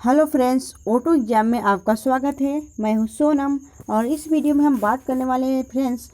Hello friends, auto exam में आपका स्वागत है। मैं हूं सोनम और इस वीडियो में हम बात करने वाले हैं फ्रेंड्स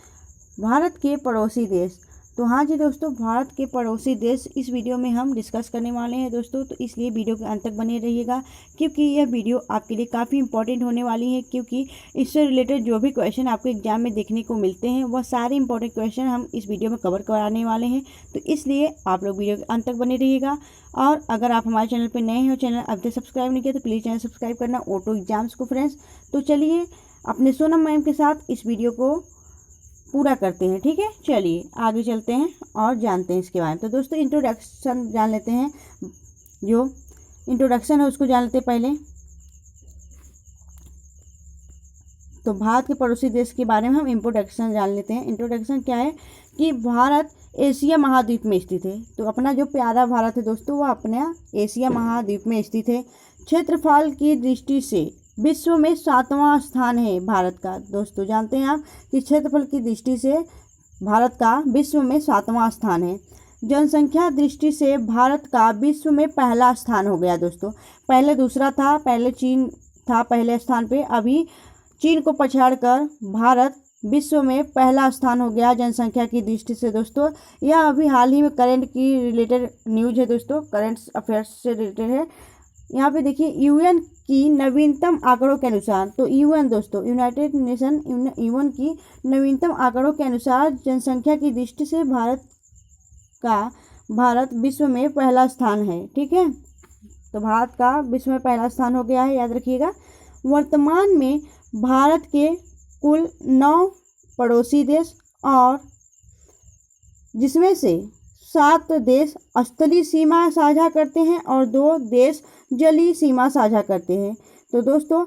भारत के पड़ोसी देश। तो हाँ जी दोस्तों, भारत के पड़ोसी देश इस वीडियो में हम डिस्कस करने वाले हैं दोस्तों। तो इसलिए वीडियो के अंत तक बने रहिएगा क्योंकि यह वीडियो आपके लिए काफ़ी इंपॉर्टेंट होने वाली है, क्योंकि इससे रिलेटेड जो भी क्वेश्चन आपको एग्जाम में देखने को मिलते हैं वह सारे इंपॉर्टेंट क्वेश्चन हम इस वीडियो में कवर कराने वाले हैं। तो इसलिए आप लोग वीडियो के अंत तक बने रहिएगा। और अगर आप हमारे चैनल पर नए हो, चैनल अब तक सब्सक्राइब नहीं किया तो प्लीज़ चैनल सब्सक्राइब करना ऑटो एग्जाम्स को फ्रेंड्स। तो चलिए अपने सोनम मैम के साथ इस वीडियो को पूरा करते हैं, ठीक है। चलिए आगे चलते हैं और जानते हैं इसके बारे में। तो दोस्तों इंट्रोडक्शन जान लेते हैं, जो इंट्रोडक्शन है उसको जान लेते हैं पहले। तो भारत के पड़ोसी देश के बारे में हम इंट्रोडक्शन जान लेते हैं। इंट्रोडक्शन क्या है कि भारत एशिया महाद्वीप में स्थित है। तो अपना जो प्यारा भारत है दोस्तों वह अपना एशिया महाद्वीप में स्थित है। क्षेत्रफल की दृष्टि से विश्व में 7वां स्थान है भारत का। दोस्तों जानते हैं आप कि क्षेत्रफल की दृष्टि से भारत का विश्व में 7वां स्थान है। जनसंख्या दृष्टि से भारत का विश्व में पहला स्थान हो गया दोस्तों। पहले दूसरा था, पहले चीन था पहले स्थान पे, अभी चीन को पछाड़कर भारत विश्व में पहला स्थान हो गया जनसंख्या की दृष्टि से दोस्तों। यह अभी हाल ही में करंट की रिलेटेड न्यूज है दोस्तों, करंट अफेयर्स से रिलेटेड है। यहाँ पे देखिए यूएन की नवीनतम आंकड़ों के अनुसार, तो यूएन दोस्तों यूनाइटेड नेशन यूएन की नवीनतम आंकड़ों के अनुसार जनसंख्या की दृष्टि से भारत विश्व में पहला स्थान है, ठीक है। तो भारत का विश्व में पहला स्थान हो गया है, याद रखिएगा। वर्तमान में भारत के कुल 9 पड़ोसी देश और जिसमें से 7 देश स्थलीय सीमा साझा करते हैं और 2 देश जलीय सीमा साझा करते हैं। तो दोस्तों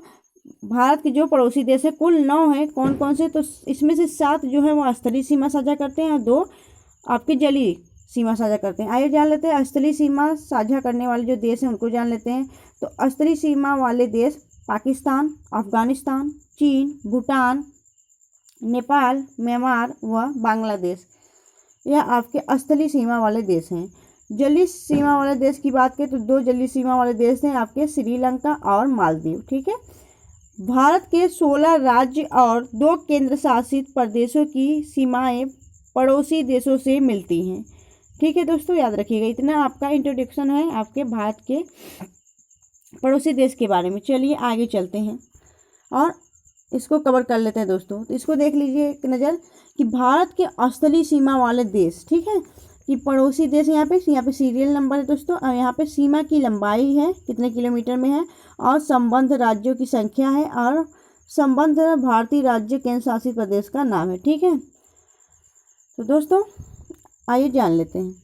भारत के जो पड़ोसी देश है कुल 9 हैं। कौन कौन से? तो इसमें से 7 जो है वो स्थलीय सीमा साझा करते हैं और 2 आपके जलीय सीमा साझा करते हैं। आइए जान लेते हैं स्थलीय सीमा साझा करने वाले जो देश हैं उनको जान लेते हैं। तो स्थलीय सीमा वाले देश पाकिस्तान, अफगानिस्तान, चीन, भूटान, नेपाल, म्यांमार व बांग्लादेश, यह आपके स्थलीय सीमा वाले देश हैं। जलीय सीमा वाले देश की बात करें तो 2 जलीय सीमा वाले देश हैं आपके श्रीलंका और मालदीव, ठीक है। भारत के 16 राज्य और 2 केंद्र शासित प्रदेशों की सीमाएं पड़ोसी देशों से मिलती हैं, ठीक है दोस्तों, याद रखिएगा। इतना आपका इंट्रोडक्शन है आपके भारत के पड़ोसी देश के बारे में। चलिए आगे चलते हैं और इसको कवर कर लेते हैं दोस्तों। तो इसको देख लीजिए एक नज़र कि भारत के स्थलीय सीमा वाले देश, ठीक है, कि पड़ोसी देश यहाँ पे सीरियल नंबर है दोस्तों, और यहाँ पे सीमा की लंबाई है कितने किलोमीटर में है, और संबद्ध राज्यों की संख्या है, और संबद्ध भारतीय राज्य केंद्र शासित प्रदेश का नाम है, ठीक है। तो दोस्तों आइए जान लेते हैं।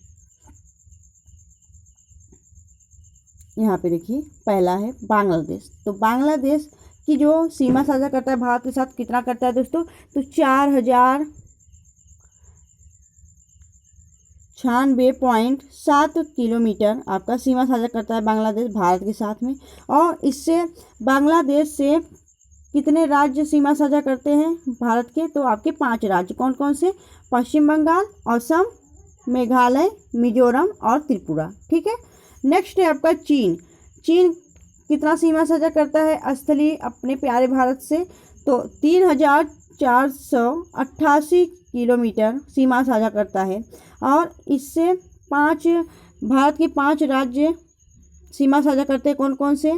यहाँ पे देखिए पहला है बांग्लादेश। तो बांग्लादेश की जो सीमा साझा करता है भारत के साथ कितना करता है दोस्तों? तो 4096.7 किलोमीटर आपका सीमा साझा करता है बांग्लादेश भारत के साथ में। और इससे बांग्लादेश से कितने राज्य सीमा साझा करते हैं भारत के? तो आपके 5 राज्य। कौन कौन से? पश्चिम बंगाल, असम, मेघालय, मिजोरम और त्रिपुरा, ठीक है। नेक्स्ट है आपका चीन। चीन कितना सीमा साझा करता है स्थलीय अपने प्यारे भारत से? तो 3488 किलोमीटर सीमा साझा करता है। और इससे भारत के 5 राज्य सीमा साझा करते हैं। कौन कौन से?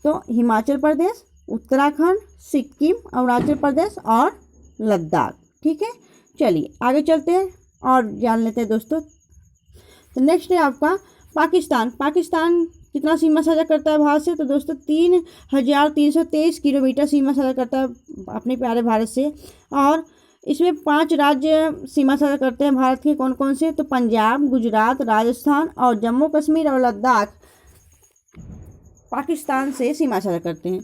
तो हिमाचल प्रदेश, उत्तराखंड, सिक्किम, अरुणाचल प्रदेश और लद्दाख, ठीक है। चलिए आगे चलते हैं और जान लेते हैं दोस्तों। तो नेक्स्ट है आपका पाकिस्तान। पाकिस्तान कितना सीमा साझा करता है भारत से? तो दोस्तों 3323 किलोमीटर सीमा साझा करता है अपने प्यारे भारत से। और इसमें 5 राज्य सीमा साझा करते हैं भारत के। कौन कौन से? तो पंजाब, गुजरात, राजस्थान और जम्मू कश्मीर और लद्दाख पाकिस्तान से सीमा साझा करते हैं।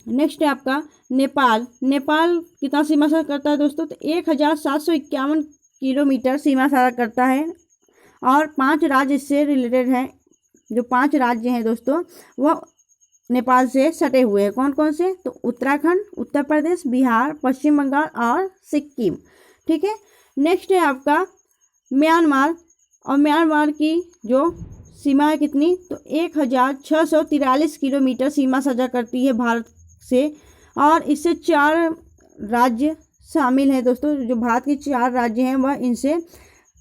नेक्स्ट है आपका नेपाल। नेपाल कितना सीमा साझा करता है दोस्तों? तो 1751 किलोमीटर सीमा साझा करता है। और 5 राज्य इससे रिलेटेड हैं। जो 5 राज्य हैं दोस्तों वह नेपाल से सटे हुए हैं। कौन कौन से? तो उत्तराखंड, उत्तर प्रदेश, बिहार, पश्चिम बंगाल और सिक्किम, ठीक है। नेक्स्ट है आपका म्यांमार। और म्यांमार की जो सीमा है कितनी, तो 1643 किलोमीटर सीमा साझा करती है भारत से, और इससे 4 राज्य शामिल हैं दोस्तों। जो भारत के 4 राज्य हैं वह इनसे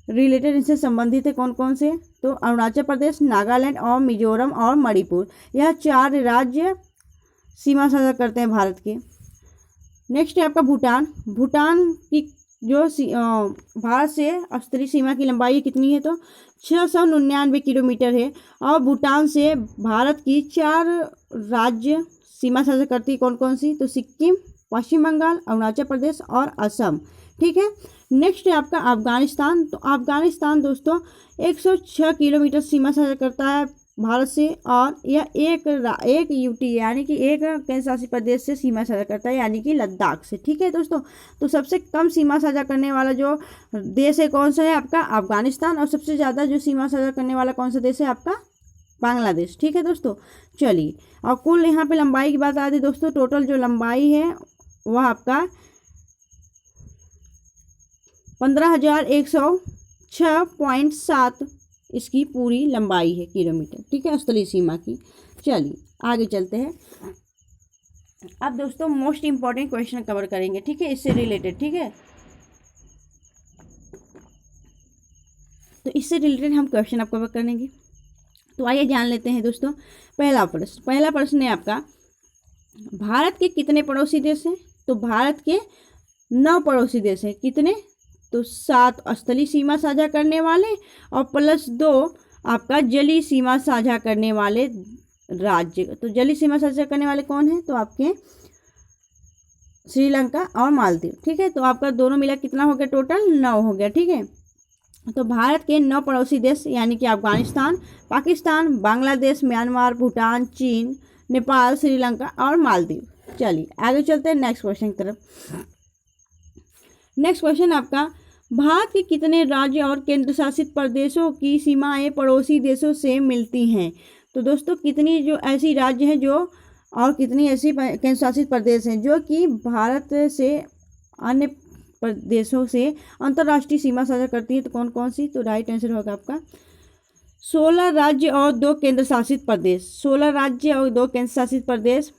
रिलेटेड, इनसे संबंधित है। कौन कौन से, तो अरुणाचल प्रदेश, नागालैंड और मिजोरम और मणिपुर, यह 4 राज्य सीमा साझा करते हैं भारत के। नेक्स्ट है आपका भूटान। भूटान की जो भारत से अस्तरी सीमा की लंबाई कितनी है, तो 699 किलोमीटर है, और भूटान से भारत की 4 राज्य सीमा साझा करती है। कौन कौन सी, तो सिक्किम, पश्चिम बंगाल, अरुणाचल प्रदेश और असम। ठीक है। नेक्स्ट है आपका अफगानिस्तान। तो अफगानिस्तान दोस्तों 106 किलोमीटर सीमा साझा करता है भारत से, और यह एक यूटी यानी कि एक केंद्र शासित प्रदेश से सीमा साझा करता है, यानी कि लद्दाख से। ठीक है दोस्तों। तो सबसे कम सीमा साझा करने वाला जो देश है कौन सा है, आपका अफगानिस्तान, और सबसे ज़्यादा जो सीमा साझा करने वाला कौन सा देश है, आपका बांग्लादेश। ठीक है दोस्तों। चलिए, और कुल यहाँ पे लंबाई की बात आती है दोस्तों, टोटल जो लंबाई है वह आपका 15,106.7 इसकी पूरी लंबाई है किलोमीटर। ठीक है, स्थलीय सीमा की। चलिए आगे चलते हैं। अब दोस्तों मोस्ट इम्पॉर्टेंट क्वेश्चन कवर करेंगे, ठीक है, इससे रिलेटेड। ठीक है, तो इससे रिलेटेड हम क्वेश्चन आप कवर करेंगे। तो आइए जान लेते हैं दोस्तों। पहला प्रश्न है आपका, भारत के कितने पड़ोसी देश हैं, तो भारत के 9 पड़ोसी देश हैं। कितने, तो 7 स्थलीय सीमा साझा करने वाले और +2 आपका जलीय सीमा साझा करने वाले राज्य। तो जलीय सीमा साझा करने वाले कौन है, तो आपके श्रीलंका और मालदीव। ठीक है, तो आपका दोनों मिला कितना हो गया, टोटल 9 हो गया। ठीक है, तो भारत के 9 पड़ोसी देश यानी कि अफगानिस्तान, पाकिस्तान, बांग्लादेश, म्यांमार, भूटान, चीन, नेपाल, श्रीलंका और मालदीव। चलिए आगे चलते हैं नेक्स्ट क्वेश्चन की तरफ। नेक्स्ट क्वेश्चन आपका, भारत के कितने राज्य और केंद्र शासित प्रदेशों की सीमाएं पड़ोसी देशों से मिलती हैं। तो दोस्तों कितनी जो ऐसी राज्य हैं जो, और कितनी ऐसी केंद्र शासित प्रदेश हैं जो कि भारत से अन्य प्रदेशों से अंतर्राष्ट्रीय सीमा साझा करती है। तो कौन कौन सी, तो राइट आंसर होगा आपका 16 राज्य और 2 केंद्र शासित प्रदेश। 16 राज्य और 2 केंद्र शासित प्रदेश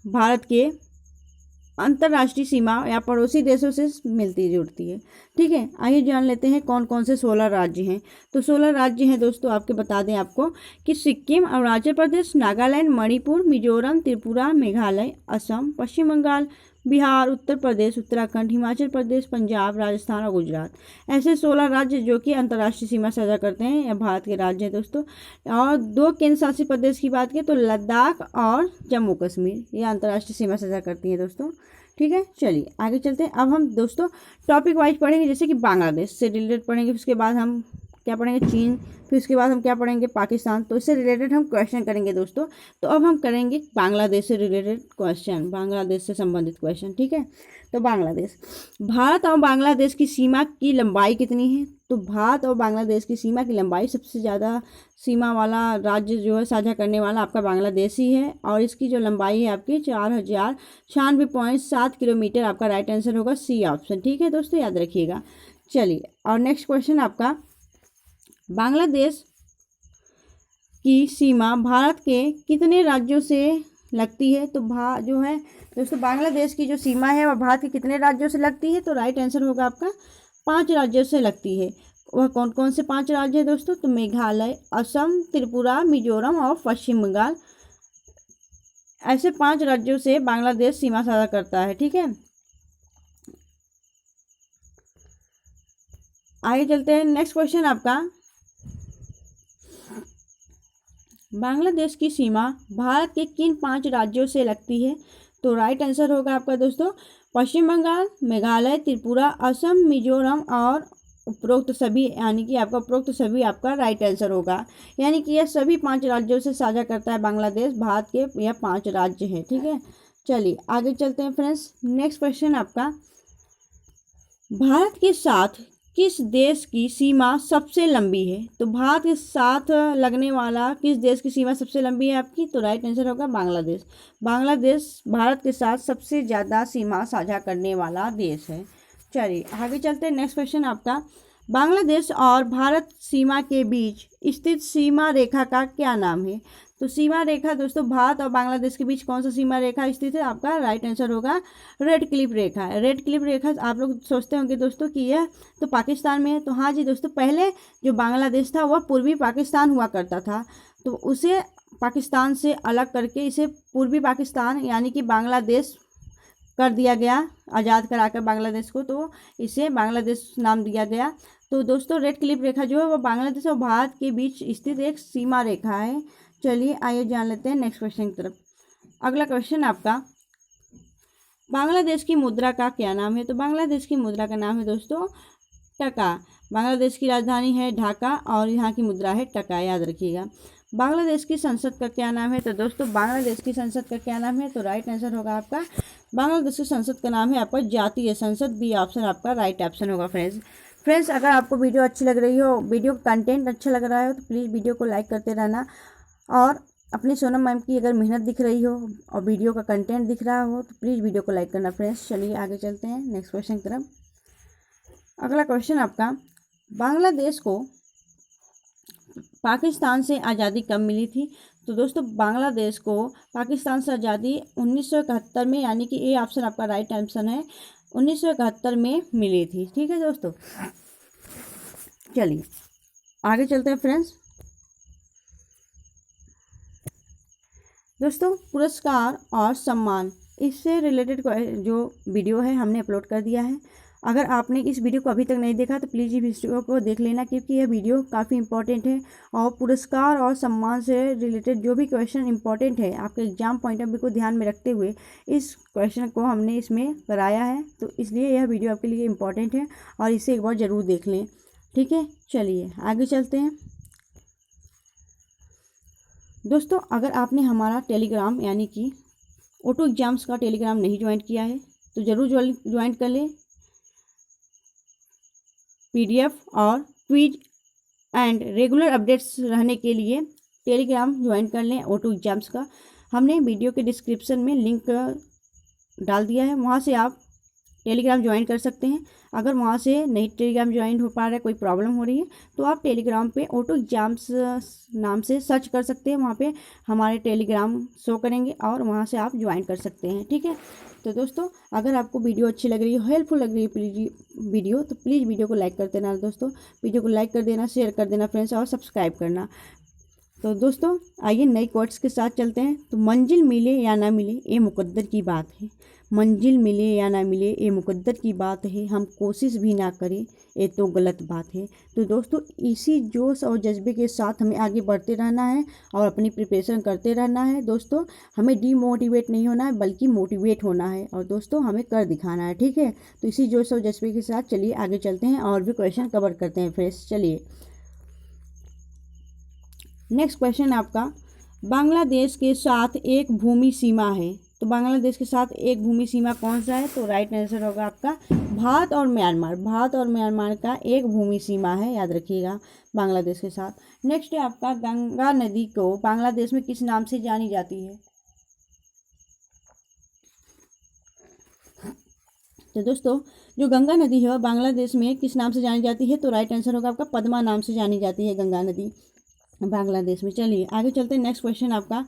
भारत के अंतर्राष्ट्रीय सीमा या पड़ोसी देशों से मिलती जुड़ती है। ठीक है, आइए जान लेते हैं कौन कौन से 16 राज्य हैं। तो 16 राज्य हैं दोस्तों, आपके बता दें आपको कि सिक्किम, अरुणाचल प्रदेश, नागालैंड, मणिपुर, मिजोरम, त्रिपुरा, मेघालय, असम, पश्चिम बंगाल, बिहार, उत्तर प्रदेश, उत्तराखंड, हिमाचल प्रदेश, पंजाब, राजस्थान और गुजरात। ऐसे 16 राज्य जो कि अंतर्राष्ट्रीय सीमा साझा करते हैं या भारत के राज्य हैं दोस्तों। और 2 केंद्र शासित प्रदेश की बात करें तो लद्दाख और जम्मू कश्मीर, ये अंतर्राष्ट्रीय सीमा साझा करती हैं दोस्तों। ठीक है, चलिए आगे चलते हैं। अब हम दोस्तों टॉपिक वाइज पढ़ेंगे, जैसे कि बांग्लादेश से रिलेटेड पढ़ेंगे, उसके बाद हम क्या पढ़ेंगे, चीन, फिर उसके बाद हम क्या पढ़ेंगे, पाकिस्तान। तो इससे रिलेटेड हम क्वेश्चन करेंगे दोस्तों। तो अब हम करेंगे बांग्लादेश से रिलेटेड क्वेश्चन, बांग्लादेश से संबंधित क्वेश्चन। ठीक है, तो बांग्लादेश, भारत और बांग्लादेश की सीमा की लंबाई कितनी है। तो भारत और बांग्लादेश की सीमा की लंबाई, सबसे ज़्यादा सीमा वाला राज्य जो है साझा करने वाला आपका बांग्लादेश ही है, और इसकी जो लंबाई है आपकी 4096.7 किलोमीटर। आपका राइट आंसर होगा सी ऑप्शन। ठीक है दोस्तों, याद रखिएगा। चलिए, और नेक्स्ट क्वेश्चन आपका, बांग्लादेश की सीमा भारत के कितने राज्यों से लगती है। तो जो है दोस्तों बांग्लादेश की जो सीमा है वह भारत के कितने राज्यों से लगती है। तो राइट आंसर होगा आपका 5 राज्यों से लगती है। वह कौन कौन से 5 राज्य हैं दोस्तों, तो मेघालय, असम, त्रिपुरा, मिजोरम और पश्चिम बंगाल। ऐसे 5 राज्यों से बांग्लादेश सीमा साझा करता है। ठीक है, आगे चलते हैं। नेक्स्ट क्वेश्चन आपका, बांग्लादेश की सीमा भारत के किन 5 राज्यों से लगती है। तो राइट आंसर होगा आपका दोस्तों पश्चिम बंगाल, मेघालय, त्रिपुरा, असम, मिजोरम और उपरोक्त सभी, यानी कि आपका उपरोक्त सभी आपका राइट आंसर होगा। यानी कि यह सभी 5 राज्यों से साझा करता है बांग्लादेश, भारत के यह 5 राज्य हैं। ठीक है, चलिए आगे चलते हैं फ्रेंड्स। नेक्स्ट क्वेश्चन आपका, भारत के साथ किस देश की सीमा सबसे लंबी है। तो भारत के साथ लगने वाला किस देश की सीमा सबसे लंबी है आपकी। तो राइट आंसर होगा बांग्लादेश। बांग्लादेश भारत के साथ सबसे ज़्यादा सीमा साझा करने वाला देश है। चलिए आगे चलते हैं। नेक्स्ट क्वेश्चन आपका, बांग्लादेश और भारत सीमा के बीच स्थित सीमा रेखा का क्या नाम है? तो सीमा रेखा दोस्तों भारत और बांग्लादेश के बीच कौन सा सीमा रेखा स्थित है? आपका राइट आंसर होगा रेड क्लिफ रेखा। रेड क्लिफ रेखा आप लोग सोचते होंगे दोस्तों कि यह तो पाकिस्तान में है। तो हाँ जी दोस्तों, पहले जो बांग्लादेश था वह पूर्वी पाकिस्तान हुआ करता था, तो उसे पाकिस्तान से अलग करके इसे पूर्वी पाकिस्तान यानी कि बांग्लादेश कर दिया गया, आज़ाद कराकर बांग्लादेश को, तो इसे बांग्लादेश नाम दिया गया। तो दोस्तों रेड क्लिफ रेखा जो है वो बांग्लादेश और भारत के बीच स्थित एक सीमा रेखा है। चलिए आइए जान लेते हैं नेक्स्ट क्वेश्चन की तरफ। अगला क्वेश्चन आपका, बांग्लादेश की मुद्रा का क्या नाम है? तो बांग्लादेश की मुद्रा का नाम है दोस्तों टका। बांग्लादेश की राजधानी है ढाका और यहाँ की मुद्रा है टका, याद रखिएगा। बांग्लादेश की संसद का क्या नाम है? तो दोस्तों बांग्लादेश की संसद का क्या नाम है? तो राइट आंसर होगा आपका बांग्लादेश की संसद का नाम है आपका जातीय संसद। बी ऑप्शन आपका राइट ऑप्शन होगा। फ्रेंड्स अगर आपको वीडियो अच्छी लग रही हो, वीडियो कंटेंट अच्छा लग रहा है तो प्लीज़ वीडियो को लाइक करते रहना, और अपनी सोनम मैम की अगर मेहनत दिख रही हो और वीडियो का कंटेंट दिख रहा हो तो प्लीज़ वीडियो को लाइक करना। फ्रेंड्स चलिए आगे चलते हैं नेक्स्ट क्वेश्चन की तरफ। अगला क्वेश्चन आपका, बांग्लादेश को पाकिस्तान से आज़ादी कब मिली थी? तो दोस्तों बांग्लादेश को पाकिस्तान से आज़ादी 1971 में, यानी कि ए ऑप्शन आपका राइट ऑप्शन है, 1971 में मिली थी। ठीक है दोस्तों, चलिए आगे चलते हैं फ्रेंड्स। दोस्तों पुरस्कार और सम्मान, इससे रिलेटेड जो वीडियो है हमने अपलोड कर दिया है। अगर आपने इस वीडियो को अभी तक नहीं देखा तो प्लीज़ इस वीडियो को देख लेना, क्योंकि यह वीडियो काफ़ी इंपॉर्टेंट है। और पुरस्कार और सम्मान से रिलेटेड जो भी क्वेश्चन इंपॉर्टेंट है आपके एग्जाम पॉइंट ऑफ व्यू को ध्यान में रखते हुए इस क्वेश्चन को हमने इसमें कराया है, तो इसलिए यह वीडियो आपके लिए इम्पॉर्टेंट है और इसे एक बार ज़रूर देख लें। ठीक है, चलिए आगे चलते हैं। दोस्तों अगर आपने हमारा टेलीग्राम यानी कि ऑटो एग्जाम्स का टेलीग्राम नहीं ज्वाइन किया है तो ज़रूर ज्वाइन कर लें। पीडीएफ और क्विज एंड रेगुलर अपडेट्स रहने के लिए टेलीग्राम ज्वाइन कर लें ऑटो एग्जाम्स का। हमने वीडियो के डिस्क्रिप्शन में लिंक डाल दिया है, वहाँ से आप टेलीग्राम ज्वाइन कर सकते हैं। अगर वहाँ से नहीं टेलीग्राम ज्वाइन हो पा रहा है, कोई प्रॉब्लम हो रही है, तो आप टेलीग्राम पे ऑटो एग्जाम्स नाम से सर्च कर सकते हैं। वहाँ पे हमारे टेलीग्राम शो करेंगे और वहाँ से आप ज्वाइन कर सकते हैं। ठीक है, तो दोस्तों अगर आपको वीडियो अच्छी लग रही है, हेल्पफुल लग रही है वीडियो, तो प्लीज़ वीडियो को लाइक कर देना दोस्तों। वीडियो को लाइक कर देना, शेयर कर देना फ्रेंड्स, और सब्सक्राइब करना। तो दोस्तों आइए नई कोट्स के साथ चलते हैं। तो मंजिल मिले या ना मिले ये मुकद्दर की बात है, मंजिल मिले या ना मिले ये मुकद्दर की बात है, हम कोशिश भी ना करें ये तो गलत बात है। तो दोस्तों इसी जोश और जज्बे के साथ हमें आगे बढ़ते रहना है और अपनी प्रिपरेशन करते रहना है। दोस्तों हमें डीमोटिवेट नहीं होना है बल्कि मोटिवेट होना है, और दोस्तों हमें कर दिखाना है। ठीक है, तो इसी जोश और जज्बे के साथ चलिए आगे चलते हैं और भी क्वेश्चन कवर करते हैं फ्रेंड्स। चलिए नेक्स्ट क्वेश्चन आपका, बांग्लादेश के साथ एक भूमि सीमा है। तो बांग्लादेश के साथ एक भूमि सीमा कौन सा है? तो राइट आंसर होगा आपका भारत और म्यांमार। भारत और म्यांमार का एक भूमि सीमा है, याद रखिएगा, बांग्लादेश के साथ। नेक्स्ट है आपका, गंगा नदी को बांग्लादेश में किस नाम से जानी जाती है? तो दोस्तों जो गंगा नदी है बांग्लादेश में किस नाम से जानी जाती है? तो राइट आंसर होगा आपका पद्मा नाम से जानी जाती है गंगा नदी बांग्लादेश में। चलिए आगे चलते हैं। नेक्स्ट क्वेश्चन आपका,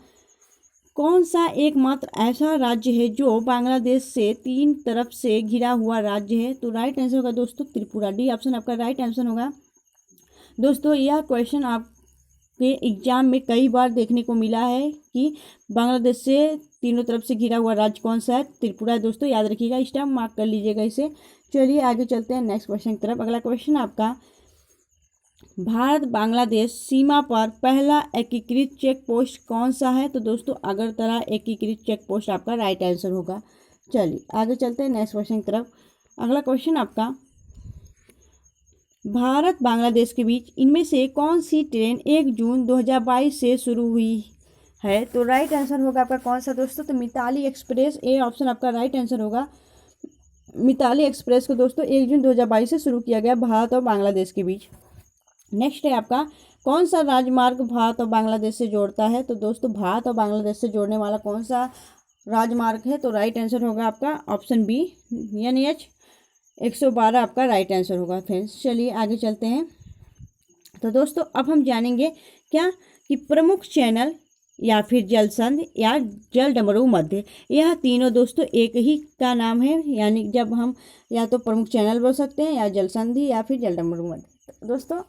कौन सा एकमात्र ऐसा राज्य है जो बांग्लादेश से 3 तरफ से घिरा हुआ राज्य है? तो राइट आंसर होगा दोस्तों त्रिपुरा। डी ऑप्शन आपका राइट आंसर होगा। दोस्तों यह क्वेश्चन आपके एग्जाम में कई बार देखने को मिला है कि बांग्लादेश से तीनों तरफ से घिरा हुआ राज्य कौन सा है? त्रिपुरा है दोस्तों, याद रखिएगा, स्टैम्प मार्क कर लीजिएगा इसे। चलिए आगे चलते हैं नेक्स्ट क्वेश्चन की तरफ। अगला क्वेश्चन आपका, भारत बांग्लादेश सीमा पर पहला एकीकृत चेक पोस्ट कौन सा है? तो दोस्तों अगरतला एकीकृत चेक पोस्ट आपका राइट आंसर होगा। चलिए आगे चलते हैं नेक्स्ट क्वेश्चन की तरफ। अगला क्वेश्चन आपका, भारत बांग्लादेश के बीच इनमें से कौन सी ट्रेन 1 जून 2022 से शुरू हुई है? तो राइट आंसर होगा आपका कौन सा दोस्तों? तो मिताली एक्सप्रेस। ए ऑप्शन आपका राइट आंसर होगा। मिताली एक्सप्रेस को दोस्तों 1 जून 2022 से शुरू किया गया भारत और बांग्लादेश के बीच। नेक्स्ट है आपका, कौन सा राजमार्ग भारत और बांग्लादेश से जोड़ता है? तो दोस्तों भारत और बांग्लादेश से जोड़ने वाला कौन सा राजमार्ग है? तो राइट आंसर होगा आपका ऑप्शन बी, NH 112 आपका राइट आंसर होगा फ्रेंड्स। चलिए आगे चलते हैं। तो दोस्तों अब हम जानेंगे क्या कि प्रमुख चैनल या फिर जलसंधि या जलडमरू मध्य, यह तीनों दोस्तों एक ही का नाम है, यानी जब हम या तो प्रमुख चैनल बोल सकते हैं या जलसंधि या फिर जलडमरू मध्य। दोस्तों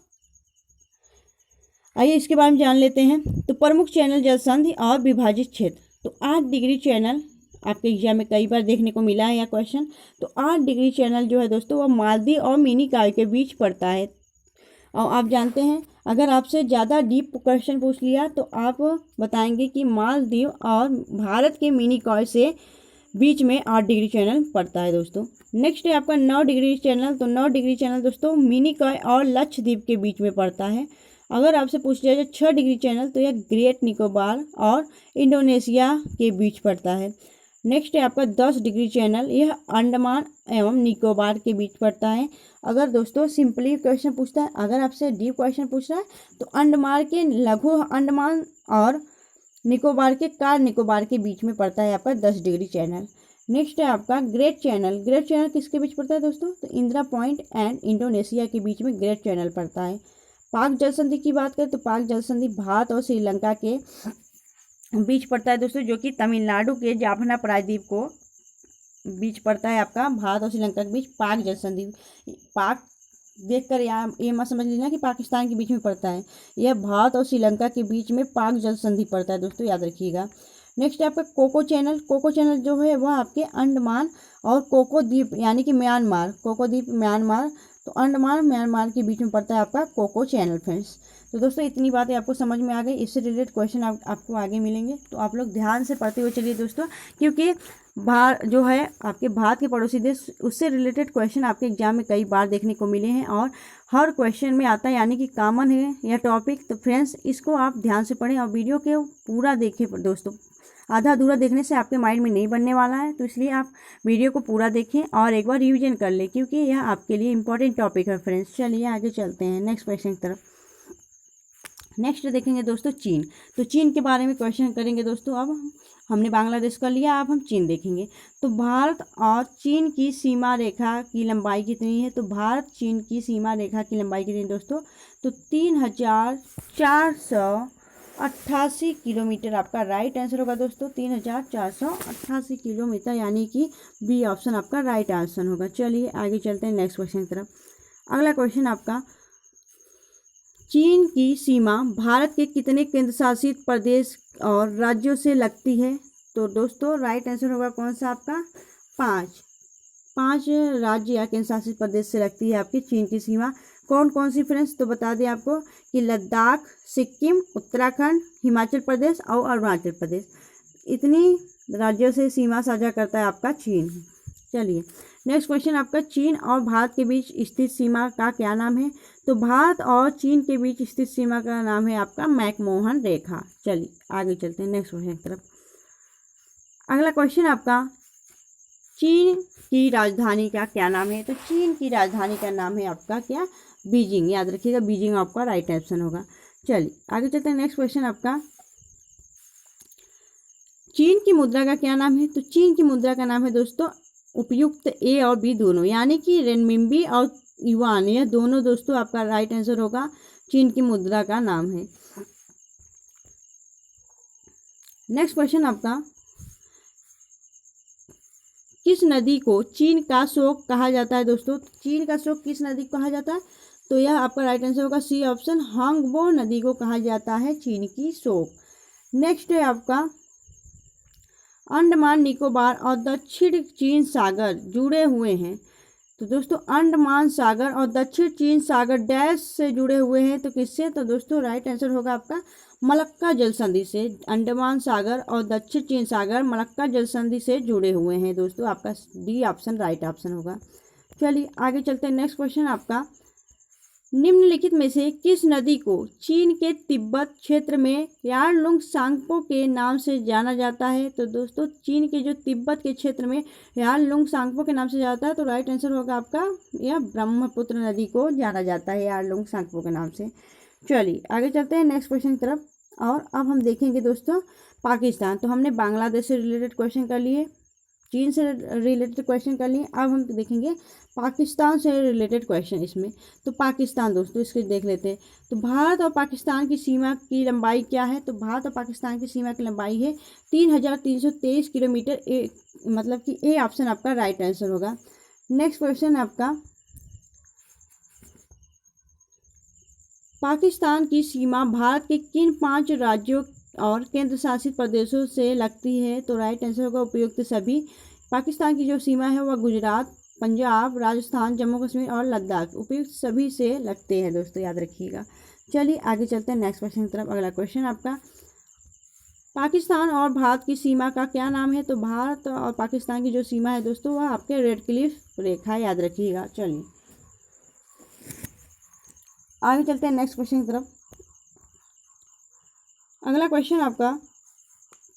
आइए इसके बारे में जान लेते हैं। तो प्रमुख चैनल, जलसंधि और विभाजित क्षेत्र। तो 8 डिग्री चैनल आपके एग्जाम में कई बार देखने को मिला है यह क्वेश्चन। तो 8 डिग्री चैनल जो है दोस्तों वह मालदीव और मिनीकॉय के बीच पड़ता है। और आप जानते हैं अगर आपसे ज़्यादा डीप क्वेश्चन पूछ लिया तो आप बताएंगे कि मालदीव और भारत के मिनीकॉय से बीच में 8 डिग्री चैनल पड़ता है दोस्तों। नेक्स्ट है आपका 9 डिग्री चैनल। तो 9 डिग्री चैनल दोस्तों मिनीकॉय और लक्षद्वीप के बीच में पड़ता है। अगर आपसे पूछ लिया जाए 6 डिग्री चैनल तो यह ग्रेट निकोबार और इंडोनेशिया के बीच पड़ता है। नेक्स्ट है आपका 10 डिग्री चैनल, यह अंडमान एवं निकोबार के बीच पड़ता है। अगर दोस्तों सिंपली क्वेश्चन पूछता है, अगर आपसे डीप क्वेश्चन पूछ रहा है तो अंडमान के लघु अंडमान और निकोबार के कार निकोबार के बीच में पड़ता है आपका 10 डिग्री चैनल। नेक्स्ट है आपका ग्रेट चैनल। ग्रेट चैनल किसके बीच पड़ता है दोस्तों? तो इंदिरा पॉइंट एंड इंडोनेशिया के बीच में ग्रेट चैनल पड़ता है। पाक जलसंधि की बात करें तो पाक जलसंधि भारत और श्रीलंका के बीच पड़ता है दोस्तों, जो कि तमिलनाडु के जाफना प्रायद्वीप को बीच पड़ता है आपका भारत और श्रीलंका के बीच पाक जलसंधि। पाक देखकर यहाँ ये मत समझ लीजिए कि पाकिस्तान के बीच में पड़ता है, यह भारत और श्रीलंका के बीच में पाक जलसंधि पड़ता है दोस्तों, याद रखिएगा। नेक्स्ट है आपका कोको चैनल। कोको चैनल जो है वह आपके अंडमान और कोको द्वीप यानी कि म्यांमार, कोको द्वीप म्यांमार, तो अंडमान म्यांमार के बीच में पड़ता है आपका कोको चैनल फ्रेंड्स। तो दोस्तों इतनी बातें आपको समझ में आ गई। इससे रिलेटेड क्वेश्चन आपको आगे मिलेंगे, तो आप लोग ध्यान से पढ़ते हुए चलिए दोस्तों, क्योंकि जो है आपके भारत के पड़ोसी देश, उससे रिलेटेड क्वेश्चन आपके एग्जाम में कई बार देखने को मिले हैं और हर क्वेश्चन में आता है, यानी कि कॉमन है यह टॉपिक। तो फ्रेंड्स इसको आप ध्यान से पढ़ें और वीडियो के पूरा देखें दोस्तों। आधा अधूरा देखने से आपके माइंड में नहीं बनने वाला है, तो इसलिए आप वीडियो को पूरा देखें और एक बार रिवीजन कर लें, क्योंकि यह आपके लिए इंपॉर्टेंट टॉपिक है फ्रेंड्स। चलिए आगे चलते हैं नेक्स्ट क्वेश्चन की तरफ। नेक्स्ट देखेंगे दोस्तों चीन। तो चीन के बारे में क्वेश्चन करेंगे दोस्तों। अब हमने बांग्लादेश का लिया, अब हम चीन देखेंगे। तो भारत और चीन की सीमा रेखा की लंबाई कितनी है? तो भारत चीन की सीमा रेखा की लंबाई कितनी है दोस्तों? तो 3488 किलोमीटर आपका राइट आंसर होगा दोस्तों, 3488 किलोमीटर, यानी कि बी ऑप्शन आपका राइट आंसर होगा। चलिए आगे चलते हैं नेक्स्ट क्वेश्चन की तरफ। अगला क्वेश्चन आपका, चीन की सीमा भारत के कितने केंद्र शासित प्रदेश और राज्यों से लगती है? तो दोस्तों राइट आंसर होगा कौन सा आपका? 5 राज्य या केंद्र शासित प्रदेश से लगती है आपकी चीन की सीमा। कौन कौन सी फ्रेंड्स? तो बता दें आपको कि लद्दाख, सिक्किम, उत्तराखंड, हिमाचल प्रदेश और अरुणाचल प्रदेश, इतनी राज्यों से सीमा साझा करता है आपका चीन। चलिए नेक्स्ट क्वेश्चन आपका, चीन और भारत के बीच स्थित सीमा का क्या नाम है? तो भारत और चीन के बीच स्थित सीमा का नाम है आपका मैकमोहन रेखा। चलिए आगे चलते हैं नेक्स्ट क्वेश्चन की तरफ। अगला क्वेश्चन आपका, चीन की राजधानी का क्या नाम है? तो चीन की राजधानी का नाम है आपका क्या? बीजिंग, याद रखिएगा बीजिंग आपका राइट ऑप्शन होगा। चलिए आगे चलते हैं नेक्स्ट क्वेश्चन आपका, चीन की मुद्रा का क्या नाम है? तो चीन की मुद्रा का नाम है दोस्तों उपयुक्त ए और बी दोनों, यानी कि रेनमिंबी और युआन, यह दोनों दोस्तों आपका राइट आंसर होगा, चीन की मुद्रा का नाम है। नेक्स्ट क्वेश्चन आपका, किस नदी को चीन का शोक कहा जाता है दोस्तों? चीन का शोक किस नदी को कहा जाता है? तो यह आपका राइट आंसर होगा सी ऑप्शन, हांगबो नदी को कहा जाता है चीन की शोक। नेक्स्ट है आपका, अंडमान निकोबार और दक्षिण चीन सागर जुड़े हुए हैं। तो दोस्तों अंडमान सागर और दक्षिण चीन सागर डैश से जुड़े हुए हैं, तो किससे? तो दोस्तों राइट आंसर होगा आपका मलक्का जलसंधि से। अंडमान सागर और दक्षिण चीन सागर मलक्का जलसंधि से जुड़े हुए हैं दोस्तों, आपका डी ऑप्शन राइट ऑप्शन होगा। चलिए आगे चलते हैं नेक्स्ट क्वेश्चन आपका, निम्नलिखित में से किस नदी को चीन के तिब्बत क्षेत्र में यारलुंग सांगपो के नाम से जाना जाता है? तो दोस्तों चीन के जो तिब्बत के क्षेत्र में यारलुंग सांगपो के नाम से जाता है, तो राइट आंसर होगा आपका यह ब्रह्मपुत्र नदी को जाना जाता है यारलुंग सांगपो के नाम से। चलिए आगे चलते हैं नेक्स्ट क्वेश्चन की तरफ। और अब हम देखेंगे दोस्तों पाकिस्तान। तो हमने बांग्लादेश से रिलेटेड क्वेश्चन कर लिए, चीन से रिलेटेड क्वेश्चन कर लिए। अब हम देखेंगे पाकिस्तान से रिलेटेड क्वेश्चन इसमें। तो पाकिस्तान दोस्तों इसके देख लेते हैं। तो भारत और पाकिस्तान की सीमा की लंबाई क्या है? तो भारत और पाकिस्तान की सीमा की लंबाई है 3,323 किलोमीटर। मतलब कि ए ऑप्शन आपका राइट आंसर होगा। नेक्स्ट क्वेश्चन आपका, पाकिस्तान की सीमा भारत के किन 5 राज्यों और केंद्र शासित प्रदेशों से लगती है? तो राइट आंसर होगा उपयुक्त सभी। पाकिस्तान की जो सीमा है वह गुजरात, पंजाब, राजस्थान, जम्मू कश्मीर और लद्दाख उपयुक्त सभी से लगते हैं दोस्तों, याद रखिएगा। चलिए आगे चलते हैं नेक्स्ट क्वेश्चन की तरफ। अगला क्वेश्चन आपका, पाकिस्तान और भारत की सीमा का क्या नाम है? तो भारत और पाकिस्तान की जो सीमा है दोस्तों वह आपके रेड क्लिफ रेखा, याद रखिएगा। चलिए आगे चलते हैं नेक्स्ट क्वेश्चन की तरफ। अगला क्वेश्चन आपका,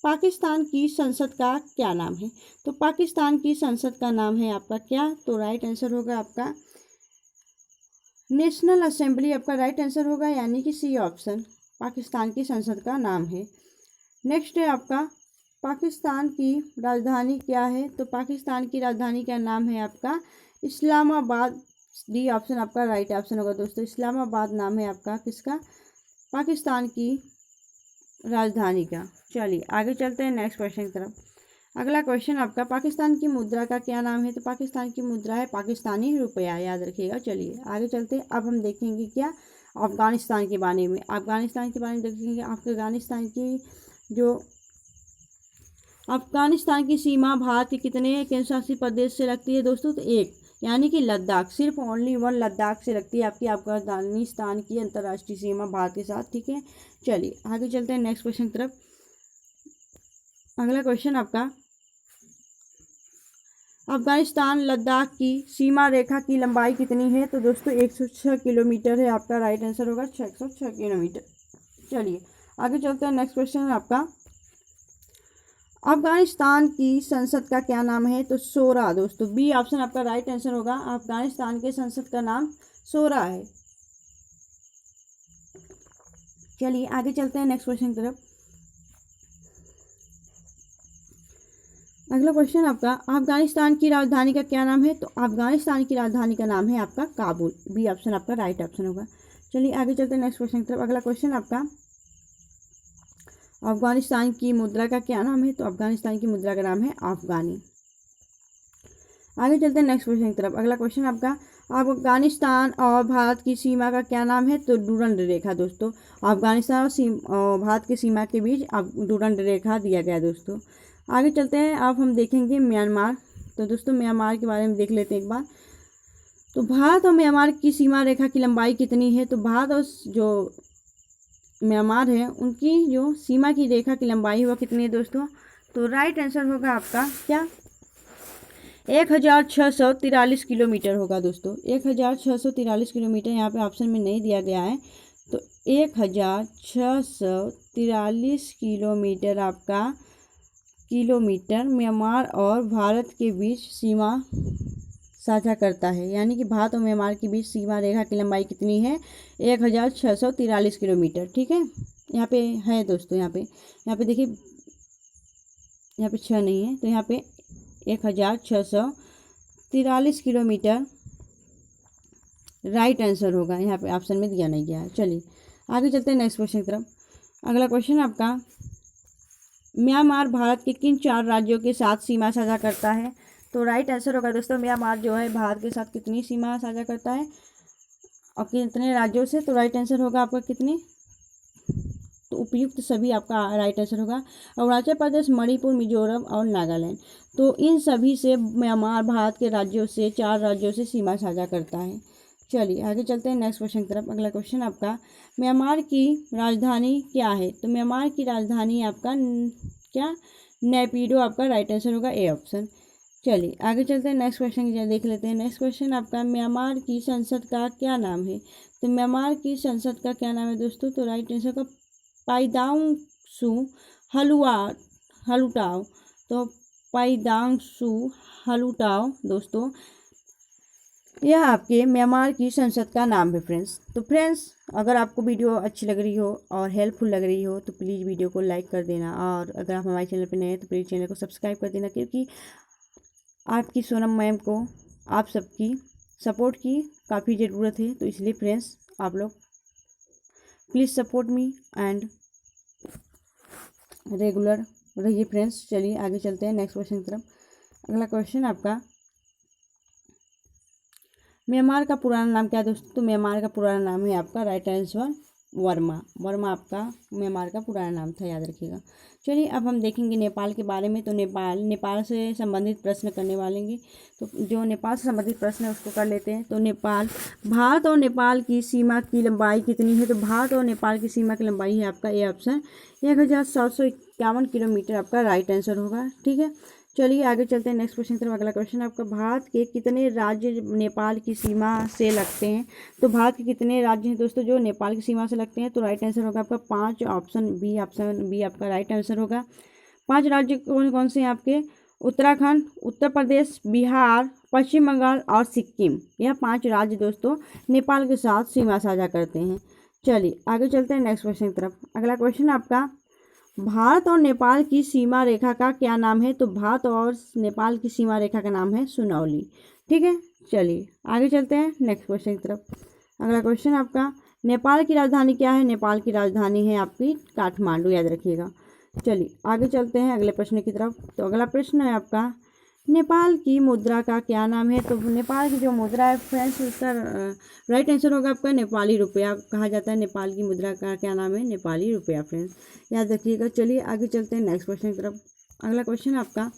पाकिस्तान की संसद का क्या नाम है? तो पाकिस्तान की संसद का नाम है आपका क्या? तो राइट आंसर होगा आपका नेशनल असेंबली, आपका राइट आंसर होगा, यानी कि सी ऑप्शन पाकिस्तान की संसद का नाम है। नेक्स्ट है आपका, पाकिस्तान की राजधानी क्या है? तो पाकिस्तान की राजधानी का नाम है आपका इस्लामाबाद। डी ऑप्शन आपका राइट ऑप्शन होगा दोस्तों, इस्लामाबाद नाम है आपका किसका? पाकिस्तान की राजधानी का। चलिए आगे चलते हैं नेक्स्ट क्वेश्चन की तरफ। अगला क्वेश्चन आपका, पाकिस्तान की मुद्रा का क्या नाम है? तो पाकिस्तान की मुद्रा है पाकिस्तानी रुपया, याद रखिएगा। चलिए आगे चलते हैं। अब हम देखेंगे क्या, अफगानिस्तान के बारे में। अफगानिस्तान के बारे में देखेंगे। अफगानिस्तान की सीमा भारत के कितने केंद्र शासित प्रदेश से लगती है दोस्तों? तो एक, यानी कि लद्दाख, सिर्फ ओनली वन लद्दाख से लगती है आपकी अफगानिस्तान की अंतर्राष्ट्रीय सीमा भारत के साथ, ठीक है। चलिए आगे चलते हैं नेक्स्ट क्वेश्चन की तरफ। अगला क्वेश्चन आपका, अफगानिस्तान लद्दाख की सीमा रेखा की लंबाई कितनी है? तो दोस्तों 106 किलोमीटर है, आपका राइट आंसर होगा 106 किलोमीटर। चलिए आगे चलते हैं नेक्स्ट क्वेश्चन आपका, अफगानिस्तान की संसद का क्या नाम है? तो शोरा दोस्तों, बी ऑप्शन आपका राइट आंसर होगा। अफगानिस्तान के संसद का नाम शोरा है। चलिए आगे चलते हैं नेक्स्ट क्वेश्चन की तरफ। अगला क्वेश्चन आपका, अफगानिस्तान की राजधानी का क्या नाम है? तो अफगानिस्तान की राजधानी का नाम है आपका काबुल। बी ऑप्शन आपका राइट ऑप्शन होगा। चलिए आगे चलते हैं नेक्स्ट क्वेश्चन की तरफ। अगला क्वेश्चन आपका, अफगानिस्तान की मुद्रा का क्या नाम है? तो अफगानिस्तान की मुद्रा का नाम है अफगानी। आगे चलते हैं नेक्स्ट क्वेश्चन की तरफ। अगला क्वेश्चन आपका, अफगानिस्तान और भारत की सीमा का क्या नाम है? तो डूरंड रेखा दोस्तों, अफगानिस्तान और भारत की सीमा के बीच डूरंड रेखा दिया गया दोस्तों। आगे चलते हैं। अब हम देखेंगे म्यांमार। तो दोस्तों म्यांमार के बारे में देख लेते हैं एक बार। तो भारत और म्यांमार की सीमा रेखा की लंबाई कितनी है? तो भारत और जो म्यांमार है उनकी जो सीमा की रेखा की लंबाई है वह कितनी है दोस्तों? तो राइट आंसर होगा आपका क्या? 1643 किलोमीटर होगा दोस्तों, 1643 किलोमीटर। यहाँ पे ऑप्शन में नहीं दिया गया है। तो 1643 किलोमीटर आपका म्यांमार और भारत के बीच सीमा साझा करता है, यानी कि भारत और म्यांमार के बीच सीमा रेखा की लंबाई कितनी है? 1643 किलोमीटर, ठीक है। यहाँ पे है दोस्तों, यहाँ पे देखिए, यहाँ पे 6 नहीं है, तो यहाँ पे 1643 किलोमीटर राइट आंसर होगा। यहाँ पे ऑप्शन में दिया नहीं गया है। चलिए आगे चलते हैं नेक्स्ट क्वेश्चन की तरफ। अगला क्वेश्चन आपका, म्यांमार भारत के किन 4 राज्यों के साथ सीमा साझा करता है? तो राइट आंसर होगा दोस्तों, म्यांमार जो है भारत के साथ कितनी सीमा साझा करता है और कितने राज्यों से? तो राइट आंसर होगा आपका कितने? तो उपयुक्त सभी आपका राइट आंसर होगा। अरुणाचल प्रदेश, मणिपुर, मिजोरम और नागालैंड। तो इन सभी से म्यांमार भारत के राज्यों से 4 राज्यों से सीमा साझा करता है। चलिए आगे चलते हैं नेक्स्ट क्वेश्चन की तरफ। अगला क्वेश्चन आपका, म्यांमार की राजधानी क्या है? तो म्यांमार की राजधानी आपका क्या? नेपिडो, आपका राइट आंसर होगा ए ऑप्शन। चलिए आगे चलते हैं नेक्स्ट क्वेश्चन की देख लेते हैं। नेक्स्ट क्वेश्चन आपका, म्यांमार की संसद का क्या नाम है? तो म्यांमार की संसद का क्या नाम है दोस्तों? तो राइट आंसर का पाइदांग सू हलुटाओ। तो पाइदांग सू हलुटाओ दोस्तों, यह आपके म्यांमार की संसद का नाम है फ्रेंड्स। तो फ्रेंड्स, अगर आपको वीडियो अच्छी लग रही हो और हेल्पफुल लग रही हो तो प्लीज़ वीडियो को लाइक कर देना, और अगर आप हमारे चैनल पर नए हैं तो प्लीज़ चैनल को सब्सक्राइब कर देना, क्योंकि आपकी सोनम मैम को आप सबकी सपोर्ट की काफ़ी ज़रूरत है, तो इसलिए फ्रेंड्स आप लोग please support me and regular रहिए फ्रेंड्स। चलिए आगे चलते हैं नेक्स्ट क्वेश्चन की तरफ। अगला क्वेश्चन आपका, म्यांमार का पुराना नाम क्या है दोस्तों? तो म्यांमार का पुराना नाम है आपका, राइट आंसर वर्मा। वर्मा आपका म्यांमार का पुराना नाम था, याद रखिएगा। चलिए अब हम देखेंगे नेपाल के बारे में। तो नेपाल से संबंधित प्रश्न करने वालेंगे। तो जो नेपाल से संबंधित प्रश्न है उसको कर लेते हैं। तो नेपाल, भारत और नेपाल की सीमा की लंबाई कितनी है? तो भारत और नेपाल की सीमा की लंबाई है आपका ए ऑप्शन 1751 किलोमीटर आपका राइट आंसर होगा। ठीक है, चलिए आगे चलते हैं नेक्स्ट क्वेश्चन की तरफ। अगला क्वेश्चन आपका, भारत के कितने राज्य नेपाल की सीमा से लगते हैं? तो भारत के कितने राज्य हैं दोस्तों जो नेपाल की सीमा से लगते हैं? तो राइट आंसर होगा आपका 5, ऑप्शन बी आपका राइट आंसर होगा। 5 राज्य कौन कौन से हैं आपके? उत्तराखंड, उत्तर प्रदेश, बिहार, पश्चिम बंगाल और सिक्किम। यह 5 राज्य दोस्तों नेपाल के साथ सीमा साझा करते हैं। चलिए आगे चलते हैं नेक्स्ट क्वेश्चन की तरफ। अगला क्वेश्चन आपका, भारत और नेपाल की सीमा रेखा का क्या नाम है? तो भारत और नेपाल की सीमा रेखा का नाम है सुनौली। ठीक है, चलिए आगे चलते हैं नेक्स्ट क्वेश्चन की तरफ। अगला क्वेश्चन आपका, नेपाल की राजधानी क्या है? नेपाल की राजधानी है आपकी काठमांडू, याद रखिएगा। चलिए आगे चलते हैं अगले प्रश्न की तरफ। तो अगला प्रश्न है आपका, नेपाल की मुद्रा का क्या नाम है? तो नेपाल की जो मुद्रा है फ्रेंड्स उसका राइट आंसर होगा आपका नेपाली रुपया कहा जाता है। नेपाल की मुद्रा का क्या नाम है? नेपाली रुपया फ्रेंड्स, याद रखिएगा। चलिए आगे चलते हैं नेक्स्ट क्वेश्चन की तरफ। अगला क्वेश्चन आपका,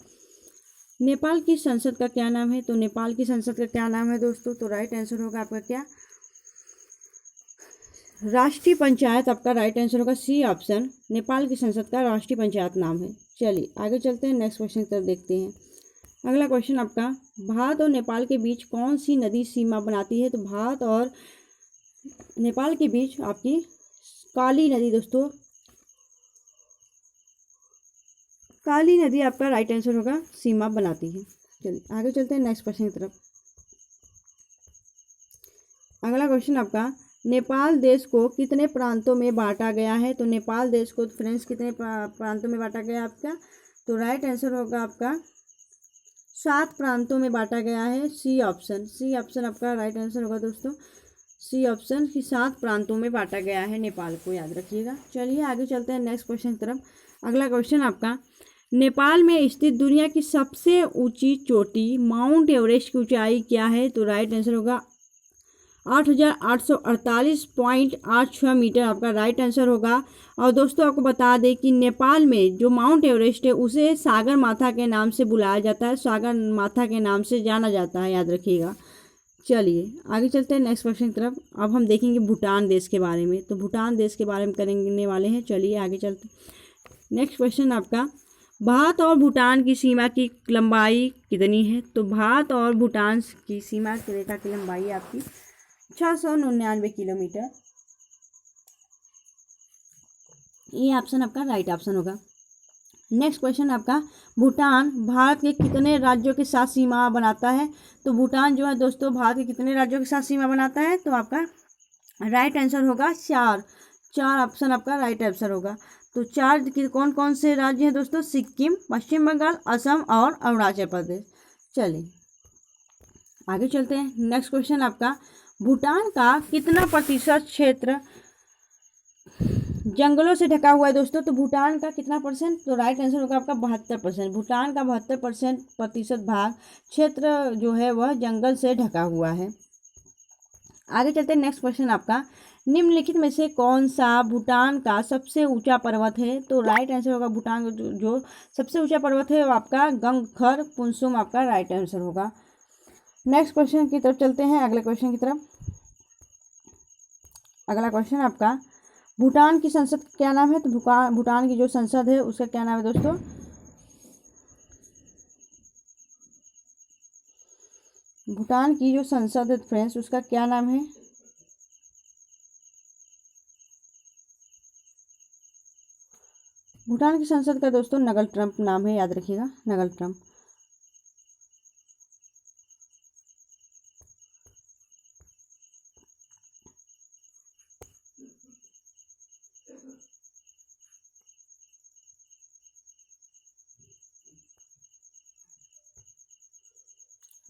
नेपाल की संसद का क्या नाम है? तो नेपाल की संसद का क्या नाम है दोस्तों? तो राइट आंसर होगा आपका क्या? राष्ट्रीय पंचायत आपका राइट आंसर होगा, सी ऑप्शन। नेपाल की संसद का राष्ट्रीय पंचायत नाम है। चलिए आगे चलते हैं नेक्स्ट क्वेश्चन की तरफ देखते हैं। अगला क्वेश्चन आपका, भारत और नेपाल के बीच कौन सी नदी सीमा बनाती है? तो भारत और नेपाल के बीच आपकी काली नदी दोस्तों, काली नदी आपका राइट आंसर होगा, सीमा बनाती है। चलिए आगे चलते हैं नेक्स्ट क्वेश्चन की तरफ। अगला क्वेश्चन आपका, नेपाल देश को कितने प्रांतों में बांटा गया है? तो नेपाल देश को फ्रेंड्स कितने प्रांतों में बांटा गया आपका? तो राइट आंसर होगा आपका 7 प्रांतों में बांटा गया है, सी ऑप्शन आपका राइट आंसर होगा दोस्तों, सी ऑप्शन की 7 प्रांतों में बांटा गया है नेपाल को, याद रखिएगा। चलिए आगे चलते हैं नेक्स्ट क्वेश्चन की तरफ। अगला क्वेश्चन आपका, नेपाल में स्थित दुनिया की सबसे ऊंची चोटी माउंट एवरेस्ट की ऊंचाई क्या है? तो राइट आंसर होगा 8,848.86 मीटर आपका राइट आंसर होगा। और दोस्तों आपको बता दें कि नेपाल में जो माउंट एवरेस्ट है उसे सागर माथा के नाम से बुलाया जाता है, सागर माथा के नाम से जाना जाता है, याद रखिएगा। चलिए आगे चलते हैं नेक्स्ट क्वेश्चन की तरफ। अब हम देखेंगे भूटान देश के बारे में। तो भूटान देश के बारे में करने वाले हैं। चलिए आगे चलते नेक्स्ट क्वेश्चन आपका, भारत और भूटान की सीमा की लंबाई कितनी है? तो भारत और भूटान की सीमा की रेखा की लंबाई आपकी 699 किलोमीटर। ये ऑप्शन आपका राइट ऑप्शन होगा। नेक्स्ट क्वेश्चन आपका, भूटान भारत के कितने राज्यों के साथ सीमा बनाता है? तो भूटान जो है दोस्तों भारत के कितने राज्यों के साथ सीमा बनाता है? तो आपका राइट आंसर होगा 4 ऑप्शन आपका राइट आंसर होगा। तो 4 कौन कौन से राज्य हैं दोस्तों? सिक्किम, पश्चिम बंगाल, असम और अरुणाचल प्रदेश। चलिए आगे चलते हैं। नेक्स्ट क्वेश्चन आपका, भूटान का कितना प्रतिशत क्षेत्र जंगलों से ढका हुआ है दोस्तों? तो भूटान का कितना परसेंट? तो राइट आंसर होगा आपका 72%। भूटान का 72% भाग क्षेत्र जो है वह जंगल से ढका हुआ है। आगे चलते हैं नेक्स्ट क्वेश्चन आपका, निम्नलिखित में से कौन सा भूटान का सबसे ऊंचा पर्वत है? तो राइट आंसर होगा भूटान का जो सबसे ऊंचा पर्वत है वो आपका गंगखर पुनसुम आपका राइट आंसर होगा। नेक्स्ट क्वेश्चन की तरफ चलते हैं, अगले क्वेश्चन की तरफ। अगला क्वेश्चन आपका, भूटान की संसद क्या नाम है? तो भूटान की जो संसद है उसका क्या नाम है दोस्तों? भूटान की जो संसद है फ्रेंड्स उसका क्या नाम है? भूटान की संसद का दोस्तों नगल ट्रम्प नाम है, याद रखिएगा, नगल ट्रम्प।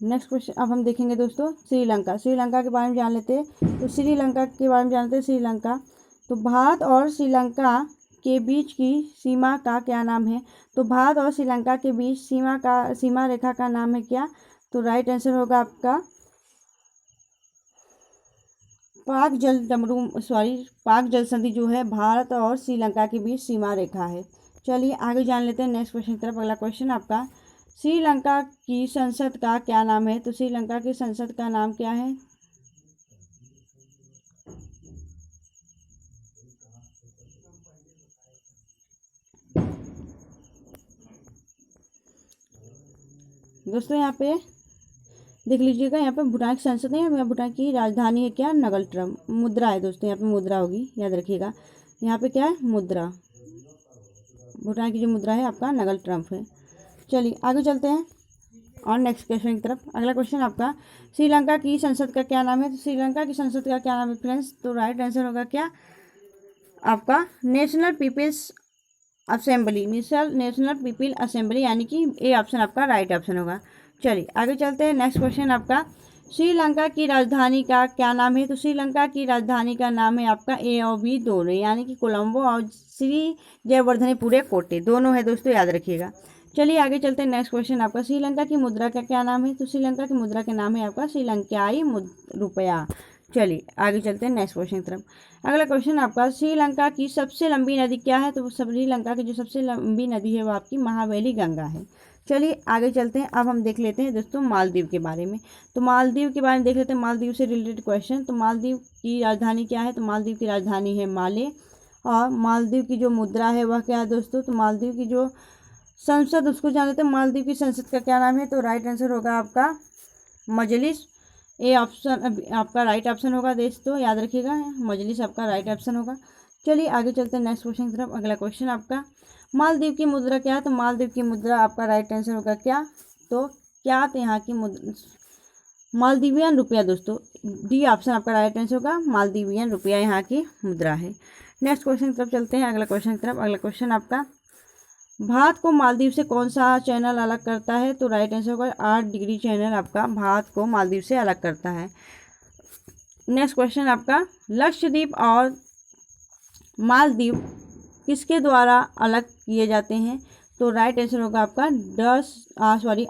नेक्स्ट क्वेश्चन अब हम देखेंगे दोस्तों श्रीलंका। श्रीलंका के बारे में जान लेते हैं। तो श्रीलंका के बारे में जानते हैं। श्रीलंका तो भारत और श्रीलंका के बीच की सीमा का क्या नाम है? तो भारत और श्रीलंका के बीच सीमा रेखा का नाम है क्या? तो राइट आंसर होगा आपका पाक जल संधि जो है भारत और श्रीलंका के बीच सीमा रेखा है। चलिए आगे जान लेते हैं नेक्स्ट क्वेश्चन की तरफ। अगला क्वेश्चन आपका श्रीलंका की संसद का क्या नाम है? तो श्रीलंका की संसद का नाम क्या है? दोस्तों यहाँ पे देख लीजिएगा, यहाँ पे भूटान की संसद है, भूटान की राजधानी है क्या? नगलट्रम। मुद्रा है दोस्तों, यहाँ पे मुद्रा होगी, याद रखिएगा। यहाँ पे क्या है? मुद्रा। भूटान की जो मुद्रा है आपका नगलट्रम है। चलिए आगे चलते हैं और नेक्स्ट क्वेश्चन की तरफ। अगला क्वेश्चन आपका श्रीलंका की संसद का क्या नाम है? तो श्रीलंका की संसद का क्या नाम है फ्रेंड्स? तो राइट आंसर होगा क्या आपका national people's assembly. National people assembly, यानी कि ए ऑप्शन आपका राइट ऑप्शन होगा। चलिए आगे चलते हैं। नेक्स्ट क्वेश्चन आपका श्रीलंका की राजधानी का क्या नाम है? तो श्रीलंका की राजधानी का नाम है आपका ए और बी दोनों, यानी कि कोलंबो और श्री जयवर्धनेपुरे कोटे दोनों है दोस्तों, याद रखिएगा। चलिए आगे चलते हैं। नेक्स्ट क्वेश्चन आपका श्रीलंका की मुद्रा का क्या नाम है? तो श्रीलंका की मुद्रा का नाम है आपका श्रीलंकाई रुपया। चलिए आगे चलते हैं नेक्स्ट क्वेश्चन की तरफ। अगला क्वेश्चन आपका श्रीलंका की सबसे लंबी नदी क्या है? तो श्रीलंका की जो सबसे लंबी नदी है वो आपकी महावेली गंगा है। चलिए आगे चलते हैं। अब हम देख लेते हैं दोस्तों मालदीव के बारे में। तो मालदीव के बारे में देख लेते हैं, मालदीव से रिलेटेड क्वेश्चन। तो मालदीव की राजधानी क्या है? तो मालदीव की राजधानी है माले। और मालदीव की जो मुद्रा है वह क्या है दोस्तों? तो मालदीव की जो संसद, उसको जान लेते हैं। मालदीव की संसद का क्या नाम है? तो राइट आंसर होगा आपका मजलिस। ए ऑप्शन आपका राइट ऑप्शन होगा दोस्तों, याद रखिएगा, मजलिस आपका राइट ऑप्शन होगा। चलिए आगे चलते हैं नेक्स्ट क्वेश्चन की तरफ। अगला क्वेश्चन आपका मालदीव की मुद्रा क्या है? तो मालदीव की मुद्रा आपका राइट आंसर होगा क्या? तो यहाँ की मुद्रा मालदीवियन रुपया दोस्तों, डी ऑप्शन आपका राइट आंसर होगा। मालदीवियन रुपया यहाँ की मुद्रा है। नेक्स्ट क्वेश्चन की तरफ चलते हैं। अगला क्वेश्चन की तरफ। अगला क्वेश्चन आपका भारत को मालदीव से कौन सा चैनल अलग करता है? तो राइट आंसर होगा 8 डिग्री चैनल आपका भारत को मालदीव से अलग करता है। नेक्स्ट क्वेश्चन आपका लक्षद्वीप और मालदीव किसके द्वारा अलग किए जाते हैं? तो राइट आंसर होगा आपका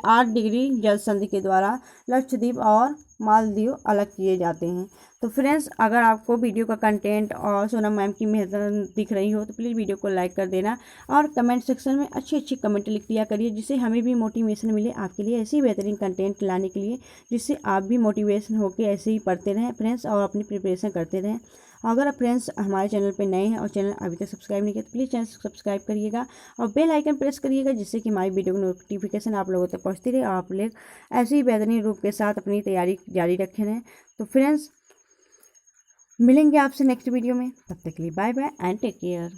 8 डिग्री जल संधि के द्वारा लक्षद्वीप और मालदीव अलग किए जाते हैं। तो फ्रेंड्स, अगर आपको वीडियो का कंटेंट और सोनम मैम की मेहनत दिख रही हो तो प्लीज़ वीडियो को लाइक कर देना और कमेंट सेक्शन में अच्छी कमेंट लिख दिया करिए, जिससे हमें भी मोटिवेशन मिले आपके लिए ऐसी बेहतरीन कंटेंट लाने के लिए, जिससे आप भी मोटिवेशन होकर ऐसे ही पढ़ते रहें फ्रेंड्स और अपनी प्रिपरेशन करते रहें। अगर फ्रेंड्स हमारे चैनल पे नए हैं और चैनल अभी तक सब्सक्राइब नहीं किया तो प्लीज़ चैनल सब्सक्राइब करिएगा और बेल आइकन प्रेस करिएगा, जिससे कि हमारी वीडियो की नोटिफिकेशन आप लोगों तक पहुंचती रहे और आप लोग ऐसे ही बेहतरीन रूप के साथ अपनी तैयारी जारी रखे रहें। तो फ्रेंड्स मिलेंगे आपसे नेक्स्ट वीडियो में, तब तक के लिए bye bye and take care.